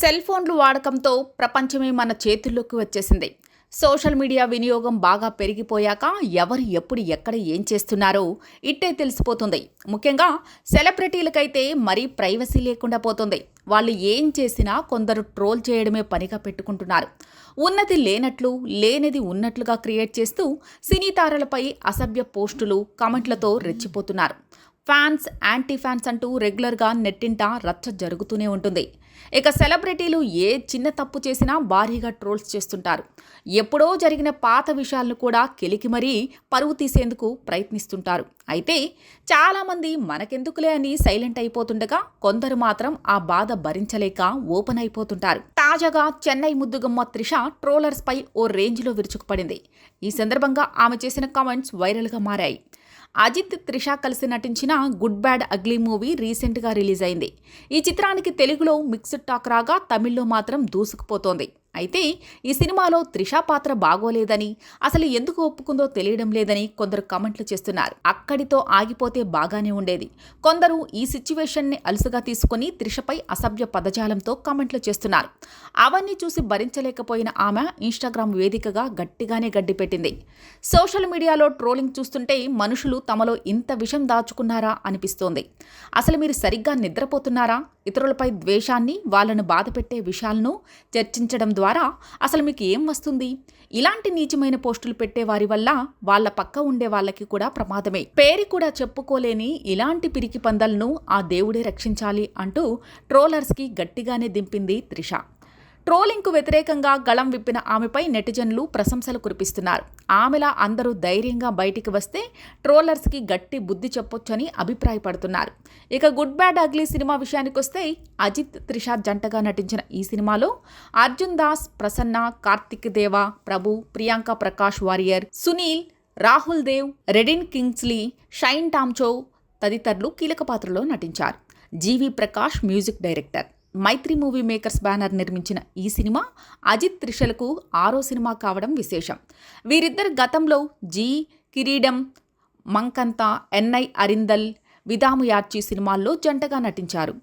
Cell ఫోన్లు వాడకంతో ప్రపంచమే మన చేతుల్లోకి వచ్చేసింది. సోషల్ మీడియా వినియోగం బాగా పెరిగిపోయాక ఎవరు ఎప్పుడు ఎక్కడ ఏం చేస్తున్నారో ఇట్టే తెలిసిపోతుంది. ముఖ్యంగా సెలబ్రిటీలకైతే మరీ ప్రైవసీ లేకుండా పోతుంది. వాళ్ళు ఏం చేసినా కొందరు ట్రోల్ చేయడమే పనిగా పెట్టుకుంటున్నారు. ఉన్నది లేనట్లు, లేనిది ఉన్నట్లుగా క్రియేట్ చేస్తూ సినీ తారలపై అసభ్య పోస్టులు, కామెంట్లతో రెచ్చిపోతున్నారు. ఫ్యాన్స్, యాంటీ ఫ్యాన్స్ అంటూ రెగ్యులర్గా నెట్టింట రచ్చ జరుగుతూనే ఉంటుంది. ఇక సెలబ్రిటీలు ఏ చిన్న తప్పు చేసినా భారీగా ట్రోల్స్ చేస్తుంటారు. ఎప్పుడో జరిగిన పాత విషయాలను కూడా కెలికి మరీ పరువు తీసేందుకు ప్రయత్నిస్తుంటారు. అయితే చాలామంది మనకెందుకులే అని సైలెంట్ అయిపోతుండగా కొందరు మాత్రం ఆ బాధ భరించలేక ఓపెన్ అయిపోతుంటారు. తాజాగా చెన్నై ముద్దుగుమ్మ త్రిష ట్రోలర్స్ పై ఓ రేంజ్లో విరుచుకుపడింది. ఈ సందర్భంగా ఆమె చేసిన కామెంట్స్ వైరల్గా మారాయి. అజిత్, త్రిష కలిసి నటించిన గుడ్ బ్యాడ్ అగ్లీ మూవీ రీసెంట్గా రిలీజ్ అయింది. ఈ చిత్రానికి తెలుగులో మిక్స్డ్ టాక్ రాగా తమిళ్లో మాత్రం దూసుకుపోతోంది. అయితే ఈ సినిమాలో త్రిష పాత్ర బాగోలేదని, అసలు ఎందుకు ఒప్పుకుందో తెలియడం లేదని కొందరు కామెంట్లు చేస్తున్నారు. అక్కడితో ఆగిపోతే బాగానే ఉండేది. కొందరు ఈ సిచ్యువేషన్ని అలుసుగా తీసుకుని త్రిషపై అసభ్య పదజాలంతో కామెంట్లు చేస్తున్నారు. అవన్నీ చూసి భరించలేకపోయిన ఆమె ఇన్స్టాగ్రామ్ వేదికగా గట్టిగానే గడ్డిపెట్టింది. సోషల్ మీడియాలో ట్రోలింగ్ చూస్తుంటే మనుషులు తమలో ఇంత విషం దాచుకున్నారా అనిపిస్తోంది. అసలు మీరు సరిగ్గా నిద్రపోతున్నారా? ఇతరులపై ద్వేషాన్ని, వాళ్ళను బాధపెట్టే విషయాలను చర్చించడం ద్వారా అసలు మీకు ఏం వస్తుంది? ఇలాంటి నీచమైన పోస్టులు పెట్టే వారి వల్ల వాళ్ళ పక్క ఉండే వాళ్ళకి కూడా ప్రమాదమే. పేరు కూడా చెప్పుకోలేని ఇలాంటి పిరికి పందలను ఆ దేవుడే రక్షించాలి అంటూ ట్రోలర్స్కి గట్టిగానే దింపింది త్రిష. ట్రోలింగ్కు వ్యతిరేకంగా గళం విప్పిన ఆమెపై నెటిజన్లు ప్రశంసలు కురిపిస్తున్నారు. ఆమెలా అందరూ ధైర్యంగా బయటికి వస్తే ట్రోలర్స్కి గట్టి బుద్ధి చెప్పొచ్చని అభిప్రాయపడుతున్నారు. ఇక గుడ్ బ్యాడ్ అగ్లీ సినిమా విషయానికొస్తే అజిత్, త్రిష జంటగా నటించిన ఈ సినిమాలో అర్జున్ దాస్, ప్రసన్న, కార్తిక్ దేవా, ప్రభు, Priyanka Prakash warrior, Sunil, Rahul Dev, రెడిన్ Kingsley, shine టామ్చో తదితరులు కీలక పాత్రలో నటించారు. జీవి ప్రకాష్ మ్యూజిక్ డైరెక్టర్. మైత్రి మూవీ మేకర్స్ బ్యానర్ నిర్మించిన ఈ సినిమా అజిత్, త్రిషలకు 6వ సినిమా కావడం విశేషం. వీరిద్దరు గతంలో జీ, కిరీడం, మంకంత, ఎన్ఐ అరిందల్, విదాము యార్చి సినిమాల్లో జంటగా నటించారు.